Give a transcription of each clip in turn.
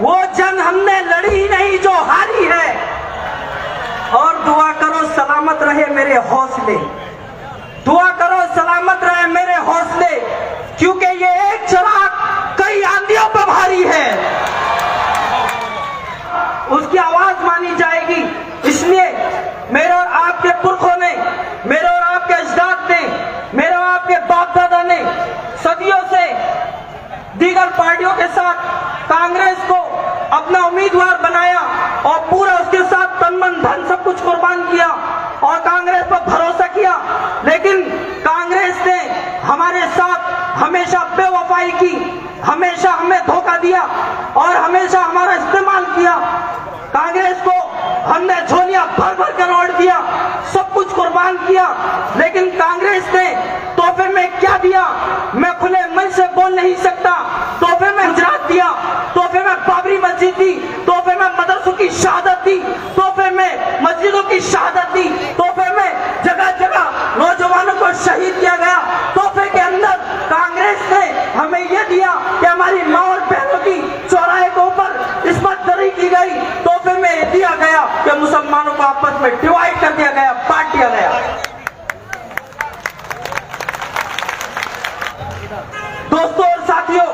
वो जंग हमने लड़ी नहीं जो हारी है। और दुआ करो सलामत रहे मेरे हौसले, दुआ करो सलामत रहे मेरे हौसले, क्योंकि ये एक चिराग कई आंधियों पर भारी है, उसकी आवाज मानी जाएगी। इसलिए मेरे और आपके पुरखों ने, मेरे और आपके अजदाद ने, मेरे और आपके बाप दादा ने सदियों से दीगर पार्टियों के साथ कांग्रेस को अपना उम्मीदवार बनाया और पूरा उसके साथ तन मन धन सब कुछ कुर्बान किया और कांग्रेस पर भरोसा किया। लेकिन कांग्रेस ने हमारे साथ हमेशा बेवफाई की, हमेशा हमें धोखा दिया और हमेशा हमारा इस्तेमाल किया। कांग्रेस को हमने झोलियां भर भर कर लौट दिया, सब कुछ कुर्बान किया, लेकिन कांग्रेस ने तोहफे में क्या दिया मैं खुले मन से बोल नहीं सकता। तोहफे में गुजरात दिया, तोहफे में बाबरी मस्जिद दी, तोहफे में मदरसों की शहादत दी, तोहफे में मस्जिदों की शहादत दी, तोहफे में जगह जगह नौजवानों को शहीद किया गया। तोहफे के अंदर कांग्रेस ने हमें यह दिया कि हमारी माँ और बहनों की चौराहे के ऊपर इस्मत दरी की गई। तोहफे में दिया गया कि मुसलमानों को आपस में डिवाइड कर दिया गया, बांट दिया गया। दोस्तों और साथियों,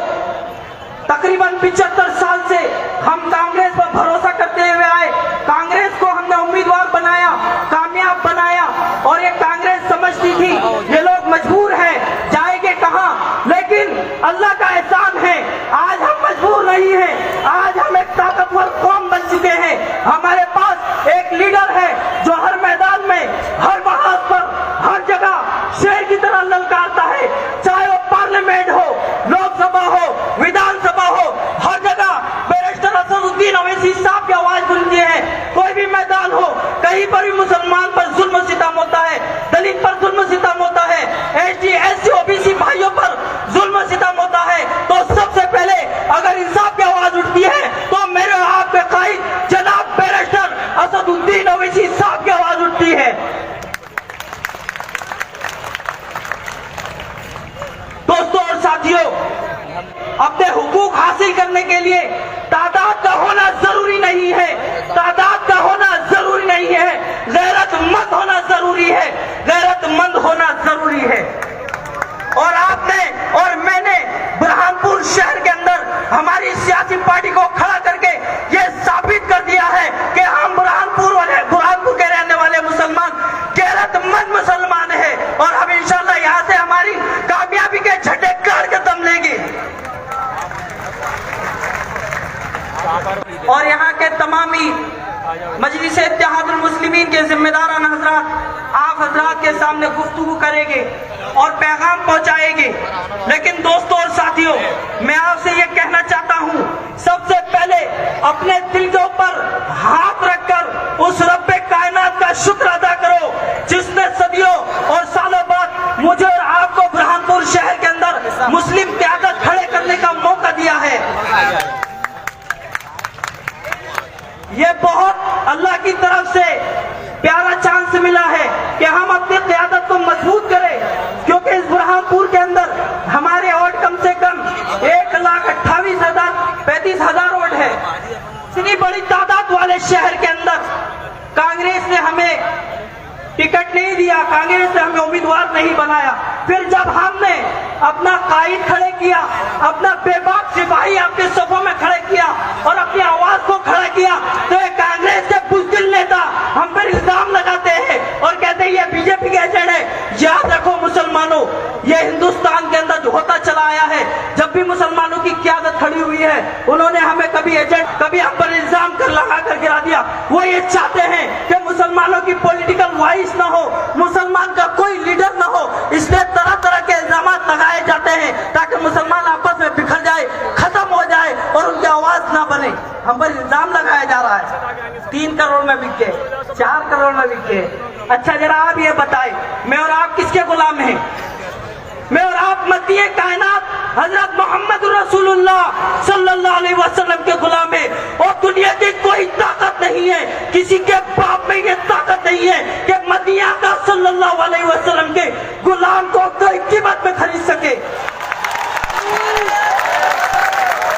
तकरीबन 75 साल से हम कांग्रेस पर भरोसा करते हुए आए। कांग्रेस को हमने उम्मीदवार बनाया, कामयाब बनाया और ये कांग्रेस समझती थी ये लोग मजबूर हैं, जाएंगे कहां, लेकिन अल्लाह का एहसान है आज हम मजबूर नहीं हैं। आज हम एक ताकतवर कौम बन चुके हैं। हमारे पास एक लीडर है जो हर मैदान में, हर बहास पर, हर जगह शेर की तरह ललकारता है, चाहे वो पार्लियामेंट हो, लोकसभा हो, विधानसभा हो, हर जगह बैरिस्टर असदुद्दीन ओवैसी साहब की आवाज बुलंदी है। कोई भी मैदान हो, कहीं पर भी मुसलमान पर जुल्म सितम होता है, दलित पर जुल्म सितम होता है, एसटी एससी ओबीसी भाइयों पर जुल्म सितम होता है, तो सबसे पहले अगर इंसाफ की आवाज उठती है तो मेरे आपके कायद जनाब बैरिस्टर असदुद्दीन ओवैसी साहब की आवाज उठती है। दोस्तों और साथियों, अपने हुकूक हासिल करने के लिए तादाद का होना जरूरी नहीं है, तादाद का होना जरूरी नहीं है, गैरतमंद होना जरूरी है, गैरतमंद होना जरूरी है। और आपने और मैंने बुरहानपुर शहर के अंदर हमारी सियासी पार्टी को खड़ा करके ये साबित कर दिया है कि हम बुरहानपुर के रहने वाले मुसलमान गैरतमंद मुसलमान हैं और हम इंशाल्लाह यहाँ से हमारी कामयाबी के झंडे गाड़ के दम लेंगे। और यहाँ के तमामी मजलिस इत्तेहादुल मुस्लिमीन के जिम्मेदारान हजरात आप हजरात के सामने गुफ्तगू करेंगे और पैगाम पहुंचाएंगे। लेकिन दोस्तों और साथियों, मैं आपसे ये कहना चाहता हूँ, सबसे पहले अपने दिल के ऊपर हाथ रखकर उस रब्बे कायनात का शुक्र अदा करो जिसने सदियों और सालों बाद मुझे और आपको बुरहानपुर शहर के अंदर मुस्लिम क़यादत खड़े करने का मौका दिया है। ये बहुत अल्लाह की तरफ से प्यारा चांस मिला है कि हम अपनी क़यादत को मजबूत करें, क्योंकि इस बुरहानपुर के अंदर हमारे वोट कम से कम 1,28,000-35,000 वोट है। इतनी बड़ी तादाद वाले शहर के अंदर कांग्रेस ने हमें टिकट नहीं दिया, कांग्रेस ने हमें उम्मीदवार नहीं बनाया। फिर जब हमने अपना कायद खड़े किया, अपना बेबाक सिपाही आपके सफों में खड़े किया और अपनी आवाज को खड़ा किया, तो ये कांग्रेस के बुज़दिल नेता हम पर इल्जाम लगाते हैं और कहते हैं ये बीजेपी के एजेंट है। याद रखो मुसलमानों, ये हिंदुस्तान के अंदर जो होता चला आया है, जब भी मुसलमानों की क़यादत खड़ी हुई है उन्होंने हमें कभी एजेंट, कभी हम पर इल्जाम कर लगा कर गिरा दिया। वो ये चाहते हैं कि मुसलमानों की पॉलिटिकल वॉइस न हो, मुसलमान का कोई लीडर न हो, इसलिए तरह तरह के इल्जाम लगाए जाते हैं ताकि मुसलमान आपस में बिखर जाए, खत्म हो जाए और उनकी आवाज ना बने। हम पर इल्जाम लगाया जा रहा है 3 करोड़ में बिक गए, 4 करोड़ में बिक गए। अच्छा जरा आप ये बताएं, मैं और आप किसके गुलाम हैं? मैं और आप मदीए कायनात हजरत मोहम्मद रसूलुल्लाह सल्लल्लाहु अलैहि वसल्लम के गुलाम है और दुनिया की कोई ताकत नहीं है, किसी के बाप में ये ताकत नहीं है कि मदीना का सल्लल्लाहु अलैहि वसल्लम के गुलाम को कोई कीमत में खरीद सके।